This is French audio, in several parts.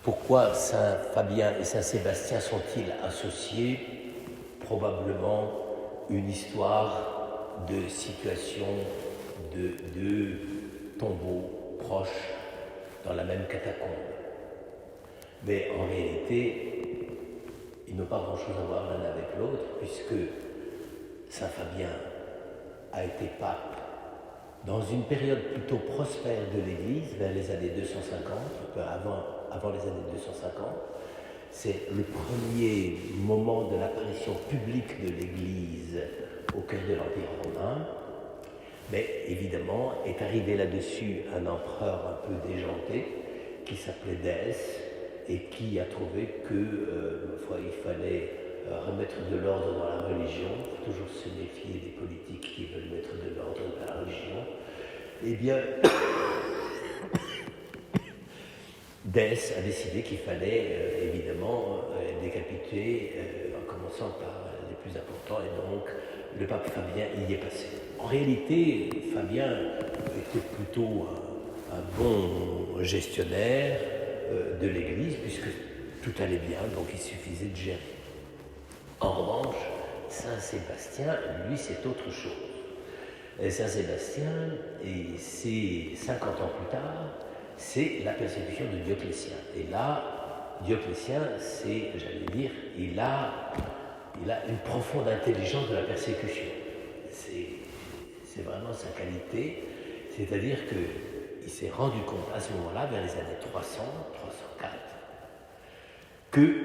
Pourquoi Saint Fabien et Saint Sébastien sont-ils associés? Probablement une histoire de situation de deux tombeaux proches dans la même catacombe. Mais en réalité, ils n'ont pas grand-chose à voir l'un avec l'autre, puisque Saint Fabien a été pape dans une période plutôt prospère de l'Église, vers les années 250, un peu avant les années 250. C'est le premier moment de l'apparition publique de l'Église au cœur de l'Empire romain. Mais évidemment, est arrivé là-dessus un empereur un peu déjanté qui s'appelait Dèce et qui a trouvé qu'il fallait remettre de l'ordre dans la religion. Il faut toujours se méfier des politiques qui veulent mettre de l'ordre dans la religion. Eh bien, Dèce a décidé qu'il fallait évidemment décapiter, en commençant par les plus importants, et donc le pape Fabien y est passé. En réalité, Fabien était plutôt un bon gestionnaire de l'Église, puisque tout allait bien, donc il suffisait de gérer. En revanche, Saint Sébastien, lui, c'est autre chose. Et Saint Sébastien, et c'est 50 ans plus tard, c'est la persécution de Dioclétien. Et là, Dioclétien, il a une profonde intelligence de la persécution. C'est vraiment sa qualité. C'est-à-dire qu'il s'est rendu compte à ce moment-là, vers les années 300, 304, que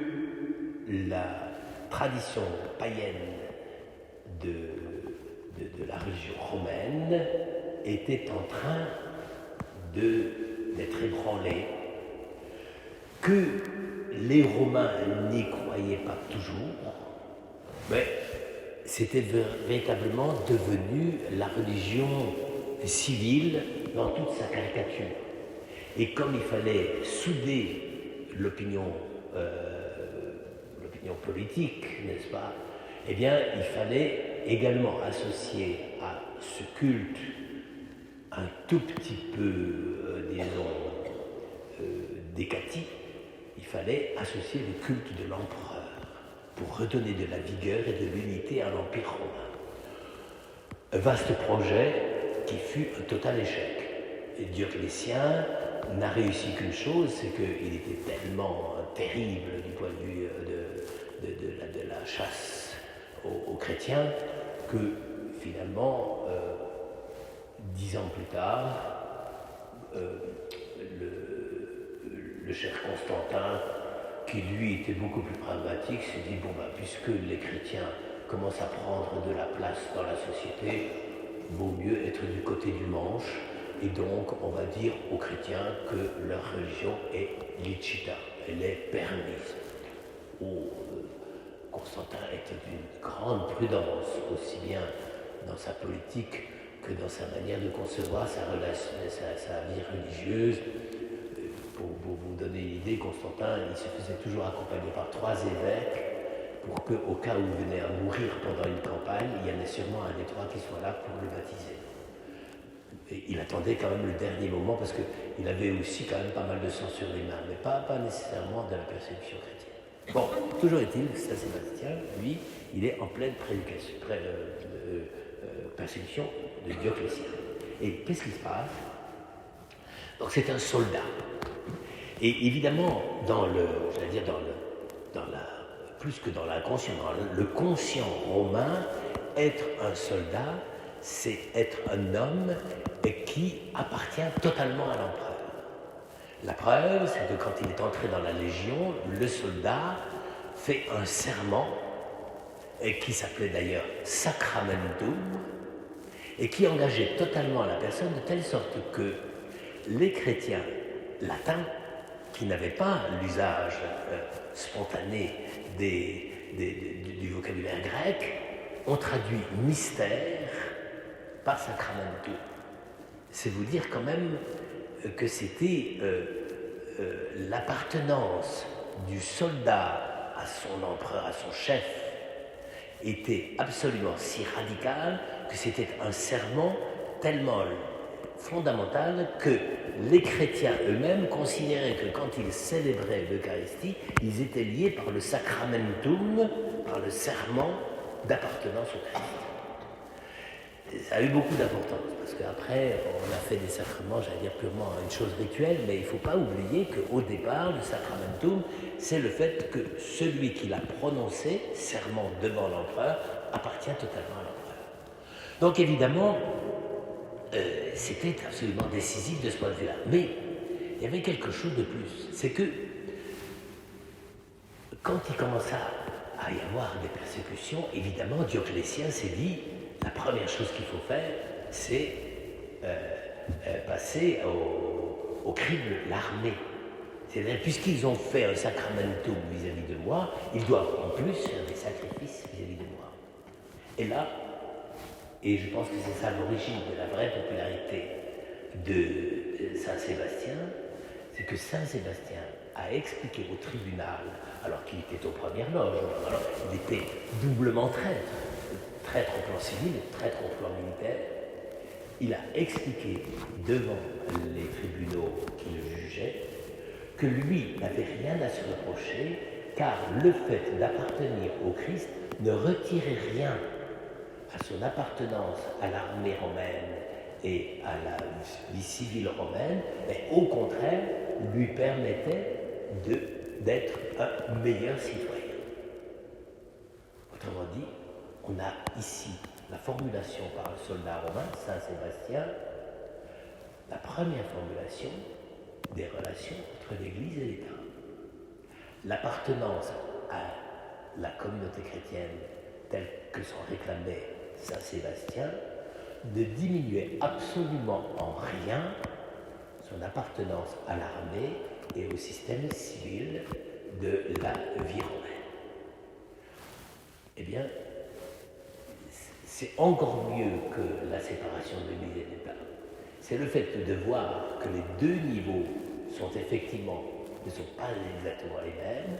la tradition païenne de la religion romaine était en train d'être ébranlée, que les Romains n'y croyaient pas toujours, mais c'était véritablement devenu la religion civile dans toute sa caricature. Et comme il fallait souder l'opinion politique, n'est-ce pas? Eh bien, il fallait également associer à ce culte un tout petit peu, décati, il fallait associer le culte de l'empereur pour redonner de la vigueur et de l'unité à l'Empire romain. Un vaste projet qui fut un total échec. Et Dioclétien n'a réussi qu'une chose, c'est qu'il était tellement terrible du point de vue de la chasse aux chrétiens que finalement, 10 ans plus tard, le chef Constantin, qui lui était beaucoup plus pragmatique, s'est dit, puisque les chrétiens commencent à prendre de la place dans la société, vaut mieux être du côté du manche, et donc on va dire aux chrétiens que leur religion est licita, elle est permise. Constantin était d'une grande prudence, aussi bien dans sa politique que dans sa manière de concevoir sa vie religieuse. Pour vous donner une idée, Constantin, il se faisait toujours accompagner par 3 évêques pour qu'au cas où il venait à mourir pendant une campagne, il y en ait sûrement un des 3 qui soit là pour le baptiser. Et il attendait quand même le dernier moment parce qu'il avait aussi quand même pas mal de sang sur les mains, mais pas nécessairement de la persécution chrétienne. Bon, toujours est-il que Saint Sébastien, lui, il est en pleine persécution de Dioclétien. Et qu'est-ce qui se passe? Donc c'est un soldat. Et évidemment, plus que dans l'inconscient, dans le conscient romain, être un soldat, c'est être un homme qui appartient totalement à l'empereur. La preuve, c'est que quand il est entré dans la Légion, le soldat fait un serment, qui s'appelait d'ailleurs Sacramentum, et qui engageait totalement la personne de telle sorte que les chrétiens latins, qui n'avaient pas l'usage spontané du vocabulaire grec, ont traduit mystère par Sacramentum. C'est vous dire quand même que c'était l'appartenance du soldat à son empereur, à son chef, était absolument si radicale que c'était un serment tellement fondamental que les chrétiens eux-mêmes considéraient que quand ils célébraient l'Eucharistie, ils étaient liés par le sacramentum, par le serment d'appartenance au Christ. Et ça a eu beaucoup d'importance, parce qu'après, on a fait des sacrements, j'allais dire purement une chose rituelle, mais il ne faut pas oublier qu'au départ, le sacramentum, c'est le fait que celui qui l'a prononcé, serment devant l'empereur, appartient totalement à l'empereur. Donc évidemment, c'était absolument décisif de ce point de vue-là. Mais il y avait quelque chose de plus, c'est que quand il commença à y avoir des persécutions, évidemment, Dioclétien s'est dit, la première chose qu'il faut faire, c'est passer au crime de l'armée. C'est-à-dire, puisqu'ils ont fait un sacramentum vis-à-vis de moi, ils doivent en plus faire des sacrifices vis-à-vis de moi. Et là, et je pense que c'est ça l'origine de la vraie popularité de Saint-Sébastien, c'est que Saint-Sébastien a expliqué au tribunal, alors qu'il était aux premières loges, alors il était doublement traître, traître au plan civil et traître au plan militaire, il a expliqué devant les tribunaux qui le jugeaient que lui n'avait rien à se reprocher, car le fait d'appartenir au Christ ne retirait rien à son appartenance à l'armée romaine et à la vie civile romaine, mais au contraire lui permettait d'être un meilleur citoyen. Autrement dit, on a ici la formulation par le soldat romain, Saint Sébastien, la première formulation des relations entre l'Église et l'État. L'appartenance à la communauté chrétienne telle que s'en réclamait Saint Sébastien ne diminuait absolument en rien son appartenance à l'armée et au système civil de la vie romaine. Eh bien, c'est encore mieux que la séparation de l'Église et de l'État. C'est le fait de voir que les deux niveaux sont effectivement, ne sont pas exactement les mêmes,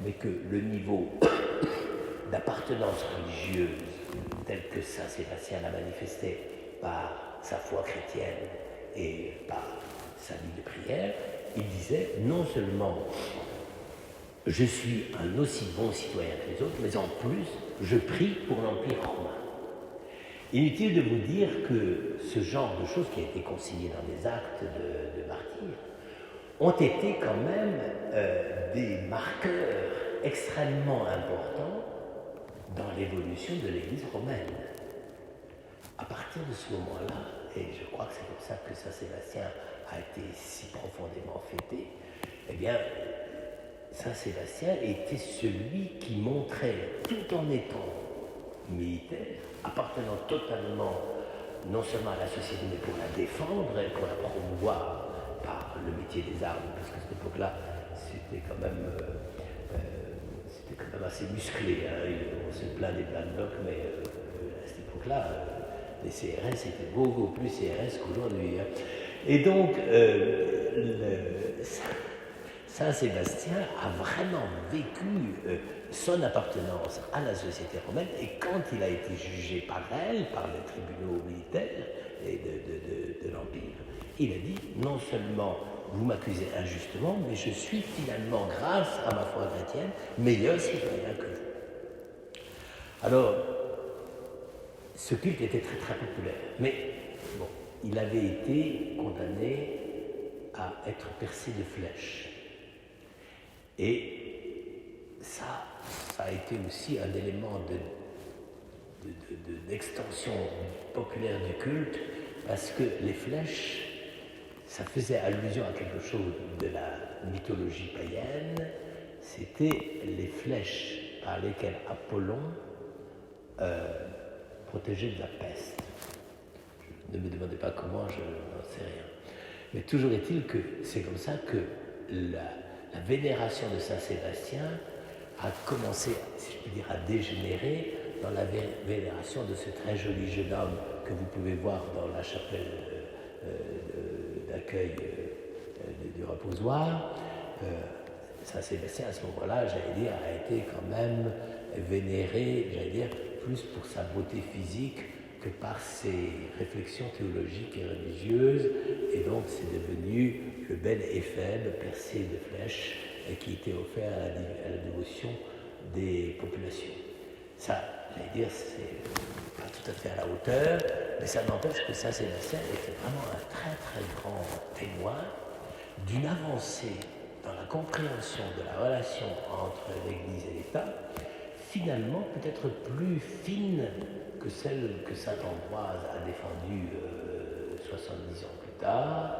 mais que le niveau d'appartenance religieuse tel que Saint Sébastien l'a manifesté par sa foi chrétienne et par sa vie de prière, il disait non seulement je suis un aussi bon citoyen que les autres, mais en plus je prie pour l'Empire romain. Inutile de vous dire que ce genre de choses qui a été consigné dans des actes de martyrs ont été quand même des marqueurs extrêmement importants dans l'évolution de l'Église romaine. À partir de ce moment-là, et je crois que c'est comme ça que Saint Sébastien a été si profondément fêté, eh bien, Saint Sébastien était celui qui montrait, tout en étant militaire, appartenant totalement non seulement à la société, mais pour la défendre et pour la promouvoir par le métier des armes, parce qu'à cette époque-là, c'était quand même assez musclé. Hein. On se plaint des Black Blocs, mais à cette époque-là, les CRS étaient beaucoup plus CRS qu'aujourd'hui. Hein. Et donc, Saint Sébastien a vraiment vécu son appartenance à la société romaine, et quand il a été jugé par elle, par les tribunaux militaires et de l'Empire, il a dit non seulement vous m'accusez injustement, mais je suis finalement, grâce à ma foi chrétienne, meilleur citoyen que vous. Alors, ce culte était très très populaire, mais bon, il avait été condamné à être percé de flèches. Et ça a été aussi un élément d'extension populaire du culte, parce que les flèches, ça faisait allusion à quelque chose de la mythologie païenne. C'était les flèches par lesquelles Apollon protégeait de la peste. Ne me demandez pas comment, je n'en sais rien. Mais toujours est-il que c'est comme ça que la vénération de Saint Sébastien a commencé, si je peux dire, à dégénérer dans la vénération de ce très joli jeune homme que vous pouvez voir dans la chapelle d'accueil du reposoir. Saint Sébastien, à ce moment-là, j'allais dire, a été quand même vénéré, j'allais dire, plus pour sa beauté physique que par ses réflexions théologiques et religieuses, et donc c'est devenu le bel éphèbe percé de flèches qui était offert à la dévotion des populations. Ça, j'allais dire, c'est pas tout à fait à la hauteur, mais ça n'empêche que Saint-Sébastien était vraiment un très très grand témoin d'une avancée dans la compréhension de la relation entre l'Église et l'État, finalement peut-être plus fine que celle que saint Ambroise a défendue 70 ans plus tard,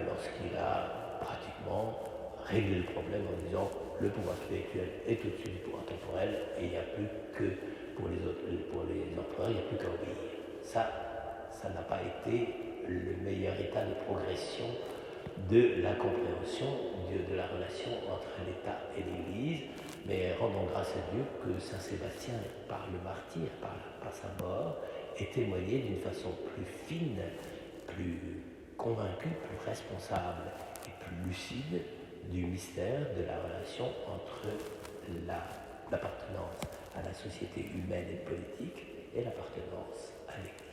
lorsqu'il a pratiquement réglé le problème en disant le pouvoir spirituel est au-dessus du pouvoir temporel et il n'y a plus que pour les empereurs, il n'y a plus qu'à obéir. Ça n'a pas été le meilleur état de progression de la compréhension de la relation entre l'État et l'Église, mais rendons grâce à Dieu que Saint Sébastien, par le martyre, par sa mort, ait témoigné d'une façon plus fine, plus convaincue, plus responsable et plus lucide du mystère de la relation entre l'appartenance à la société humaine et politique et l'appartenance à l'Église.